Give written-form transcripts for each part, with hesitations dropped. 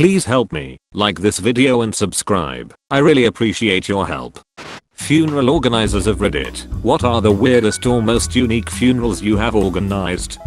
Please help me, like this video and subscribe. I really appreciate your help. Funeral organizers of Reddit, what are the weirdest or most unique funerals you have organized?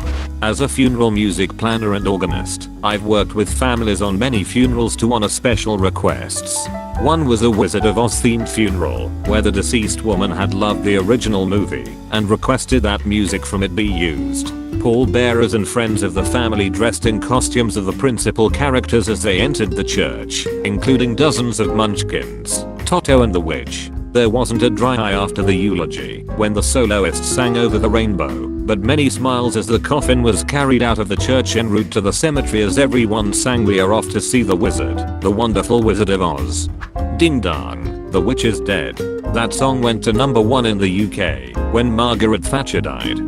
As a funeral music planner and organist, I've worked with families on many funerals to honor special requests. One was a Wizard of Oz themed funeral, where the deceased woman had loved the original movie and requested that music from it be used. Pallbearers and friends of the family dressed in costumes of the principal characters as they entered the church, including dozens of munchkins, Toto and the Witch. There wasn't a dry eye after the eulogy when the soloist sang Over the Rainbow, but many smiles as the coffin was carried out of the church en route to the cemetery as everyone sang We Are Off to See the Wizard, the Wonderful Wizard of Oz. Ding dong, the witch is dead. That song went to #1 in the UK when Margaret Thatcher died.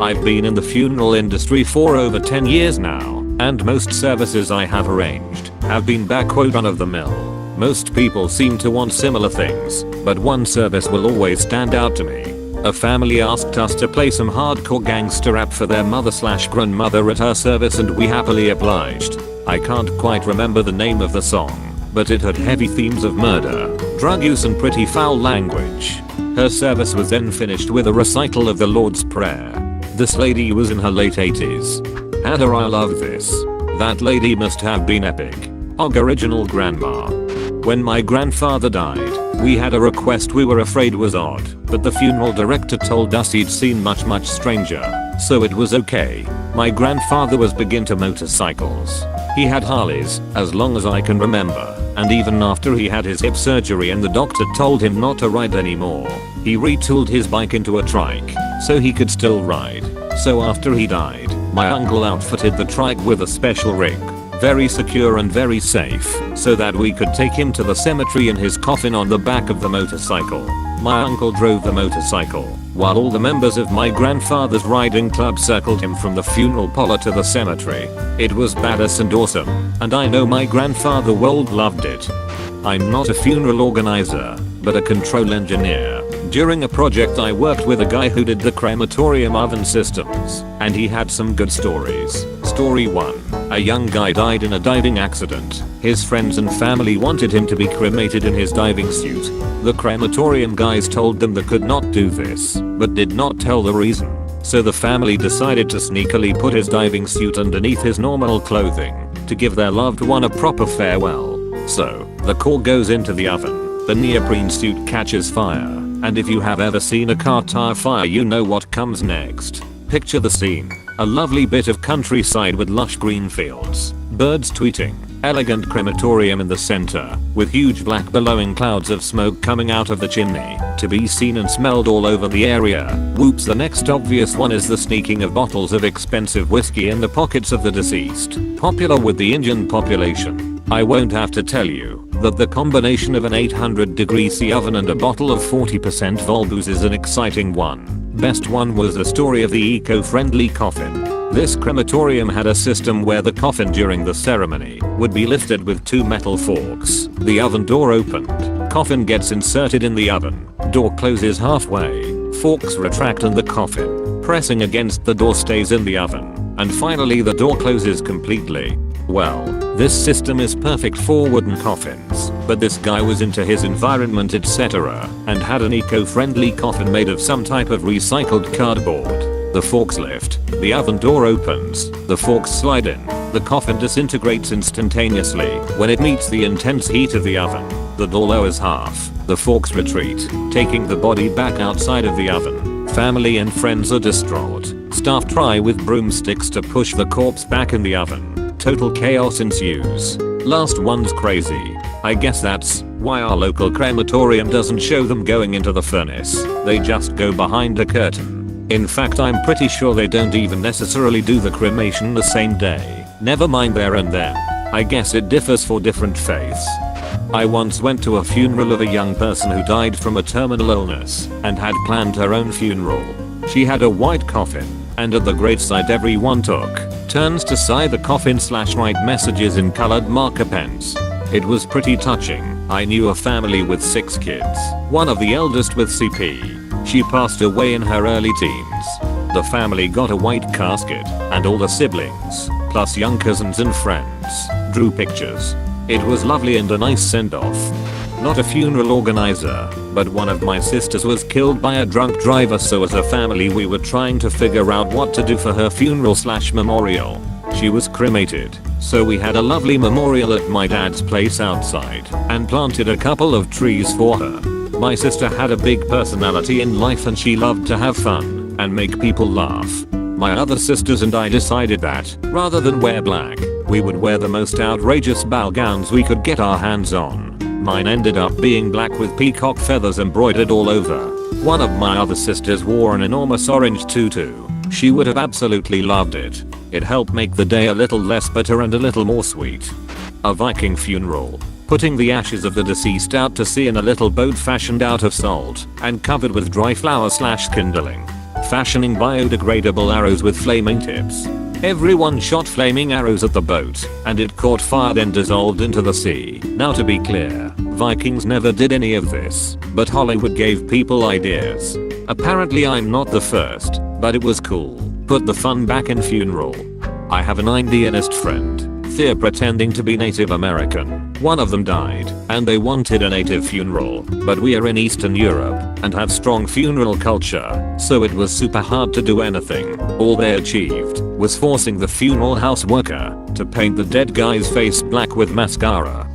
I've been in the funeral industry for over 10 years now, and most services I have arranged have been run of the mill. Most people seem to want similar things, but one service will always stand out to me. A family asked us to play some hardcore gangster rap for their mother/grandmother at her service and we happily obliged. I can't quite remember the name of the song, but it had heavy themes of murder, drug use and pretty foul language. Her service was then finished with a recital of the Lord's Prayer. This lady was in her late 80s. Heather, I love this. That lady must have been epic. Og original grandma. When my grandfather died, we had a request we were afraid was odd, but the funeral director told us he'd seen much stranger, so it was okay. My grandfather was big into motorcycles. He had Harleys, as long as I can remember, and even after he had his hip surgery and the doctor told him not to ride anymore, he retooled his bike into a trike, so he could still ride. So after he died, my uncle outfitted the trike with a special rig. Very secure and very safe, so that we could take him to the cemetery in his coffin on the back of the motorcycle. My uncle drove the motorcycle, while all the members of my grandfather's riding club circled him from the funeral parlor to the cemetery. It was badass and awesome, and I know my grandfather world loved it. I'm not a funeral organizer, but a control engineer. During a project I worked with a guy who did the crematorium oven systems, and he had some good stories. Story 1. A young guy died in a diving accident. His friends and family wanted him to be cremated in his diving suit. The crematorium guys told them they could not do this, but did not tell the reason. So the family decided to sneakily put his diving suit underneath his normal clothing to give their loved one a proper farewell. So, the core goes into the oven, the neoprene suit catches fire, and if you have ever seen a car tire fire you know what comes next. Picture the scene. A lovely bit of countryside with lush green fields, birds tweeting, elegant crematorium in the center, with huge black billowing clouds of smoke coming out of the chimney, to be seen and smelled all over the area. Whoops, the next obvious one is the sneaking of bottles of expensive whiskey in the pockets of the deceased, popular with the Indian population. I won't have to tell you that the combination of an 800°C oven and a bottle of 40% Volbooze is an exciting one. Best one was the story of the eco-friendly coffin. This crematorium had a system where the coffin during the ceremony would be lifted with 2 metal forks. The oven door opened, coffin gets inserted in the oven, door closes halfway, forks retract and the coffin, pressing against the door, stays in the oven, and finally the door closes completely. Well, this system is perfect for wooden coffins, but this guy was into his environment etc. and had an eco-friendly coffin made of some type of recycled cardboard. The forks lift, the oven door opens, the forks slide in, the coffin disintegrates instantaneously when it meets the intense heat of the oven. The door lowers half, the forks retreat, taking the body back outside of the oven. Family and friends are distraught. Staff try with broomsticks to push the corpse back in the oven. Total chaos ensues. Last one's crazy. I guess that's why our local crematorium doesn't show them going into the furnace. They just go behind a curtain. In fact, I'm pretty sure they don't even necessarily do the cremation the same day. Never mind there and then. I guess it differs for different faiths. I once went to a funeral of a young person who died from a terminal illness and had planned her own funeral. She had a white coffin, and at the graveside everyone took turns to sign the coffin/write messages in colored marker pens. It was pretty touching. I knew a family with 6 kids, one of the eldest with CP. She passed away in her early teens. The family got a white casket, and all the siblings, plus young cousins and friends, drew pictures. It was lovely and a nice send-off. Not a funeral organizer, but one of my sisters was killed by a drunk driver, so as a family we were trying to figure out what to do for her funeral/memorial. She was cremated, so we had a lovely memorial at my dad's place outside and planted a couple of trees for her. My sister had a big personality in life and she loved to have fun and make people laugh. My other sisters and I decided that, rather than wear black, we would wear the most outrageous ball gowns we could get our hands on. Mine ended up being black with peacock feathers embroidered all over. One of my other sisters wore an enormous orange tutu. She would have absolutely loved it. It helped make the day a little less bitter and a little more sweet. A Viking funeral. Putting the ashes of the deceased out to sea in a little boat fashioned out of salt and covered with dry flour/kindling. Fashioning biodegradable arrows with flaming tips. Everyone shot flaming arrows at the boat, and it caught fire then dissolved into the sea. Now to be clear, Vikings never did any of this, but Hollywood gave people ideas. Apparently I'm not the first, but it was cool. Put the fun back in funeral. I have an Indianist friend. They're pretending to be Native American. One of them died, and they wanted a native funeral, but we are in Eastern Europe and have strong funeral culture, so it was super hard to do anything. All they achieved was forcing the funeral house worker to paint the dead guy's face black with mascara.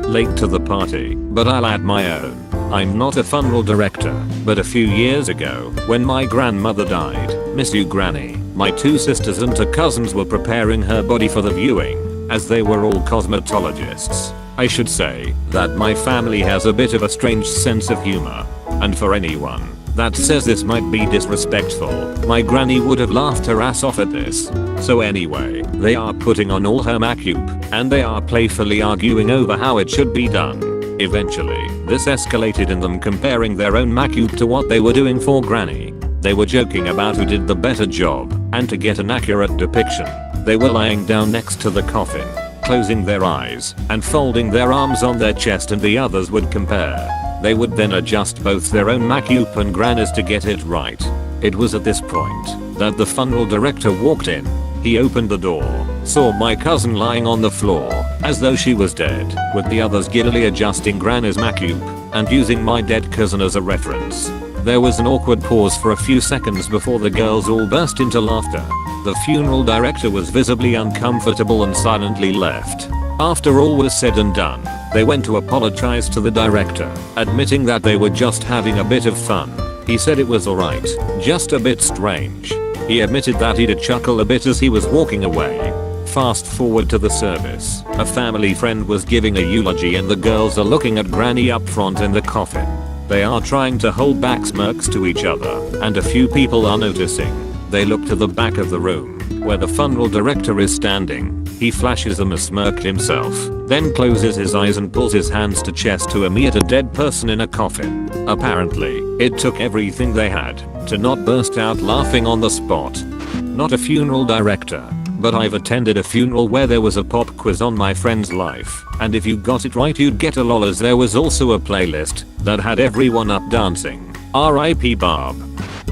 Late to the party, but I'll add my own. I'm not a funeral director, but a few years ago, when my grandmother died, miss you granny, my 2 sisters and 2 cousins were preparing her body for the viewing, as they were all cosmetologists. I should say that my family has a bit of a strange sense of humor, and for anyone that says this might be disrespectful, my granny would have laughed her ass off at this. So anyway, they are putting on all her makeup, and they are playfully arguing over how it should be done. Eventually, this escalated in them comparing their own makeup to what they were doing for granny. They were joking about who did the better job, and to get an accurate depiction, they were lying down next to the coffin, closing their eyes and folding their arms on their chest, and the others would compare. They would then adjust both their own makeup and granny's to get it right. It was at this point that the funeral director walked in. He opened the door, saw my cousin lying on the floor as though she was dead, with the others giddily adjusting granny's makeup and using my dead cousin as a reference. There was an awkward pause for a few seconds before the girls all burst into laughter. The funeral director was visibly uncomfortable and silently left. After all was said and done, they went to apologize to the director, admitting that they were just having a bit of fun. He said it was alright, just a bit strange. He admitted that he did chuckle a bit as he was walking away. Fast forward to the service. A family friend was giving a eulogy and the girls are looking at granny up front in the coffin. They are trying to hold back smirks to each other, and a few people are noticing. They look to the back of the room, where the funeral director is standing. He flashes them a smirk himself, then closes his eyes and pulls his hands to chest to emit a dead person in a coffin. Apparently, it took everything they had to not burst out laughing on the spot. Not a funeral director, but I've attended a funeral where there was a pop quiz on my friend's life, and if you got it right you'd get a lol, as there was also a playlist that had everyone up dancing. R.I.P. Bob.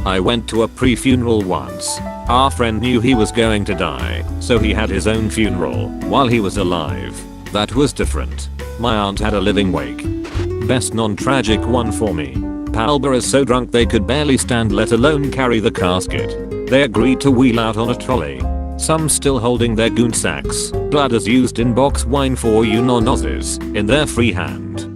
I went to a pre-funeral once. Our friend knew he was going to die, so he had his own funeral while he was alive. That was different. My aunt had a living wake. Best non-tragic one for me. Palba is so drunk they could barely stand, let alone carry the casket. They agreed to wheel out on a trolley. Some still holding their goon sacks, blood is used in box wine for you non-Aussies, in their free hand.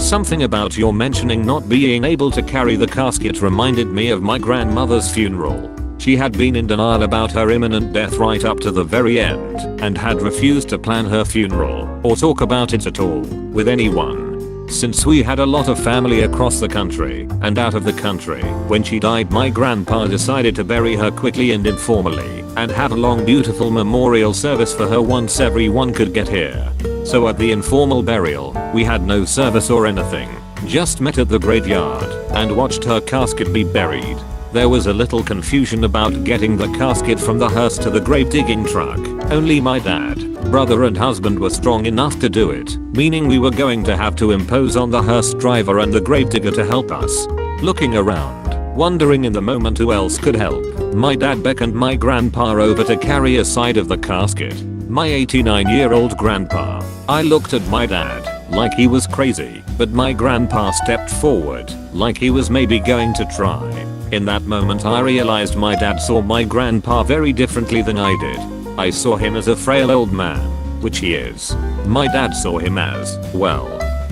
Something about your mentioning not being able to carry the casket reminded me of my grandmother's funeral. She had been in denial about her imminent death right up to the very end, and had refused to plan her funeral, or talk about it at all, with anyone. Since we had a lot of family across the country, and out of the country, when she died my grandpa decided to bury her quickly and informally, and have a long beautiful memorial service for her once everyone could get here. So at the informal burial, we had no service or anything, just met at the graveyard, and watched her casket be buried. There was a little confusion about getting the casket from the hearse to the grave digging truck. Only my dad, brother and husband were strong enough to do it, meaning we were going to have to impose on the hearse driver and the gravedigger to help us. Looking around, wondering in the moment who else could help, my dad beckoned my grandpa over to carry a side of the casket. My 89-year-old grandpa I looked at my dad, like he was crazy, but my grandpa stepped forward, like he was maybe going to try. In that moment I realized my dad saw my grandpa very differently than I did. I saw him as a frail old man, which he is. My dad saw him as, well,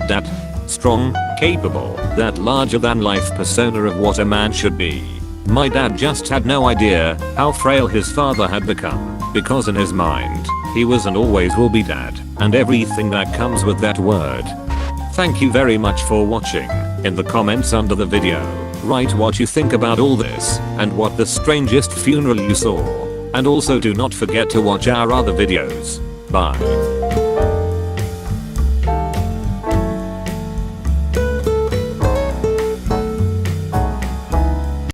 that strong, capable, that larger than life persona of what a man should be. My dad just had no idea how frail his father had become, because in his mind, he was and always will be dad, and everything that comes with that word. Thank you very much for watching. In the comments under the video, write what you think about all this, and what the strangest funeral you saw. And also do not forget to watch our other videos. Bye.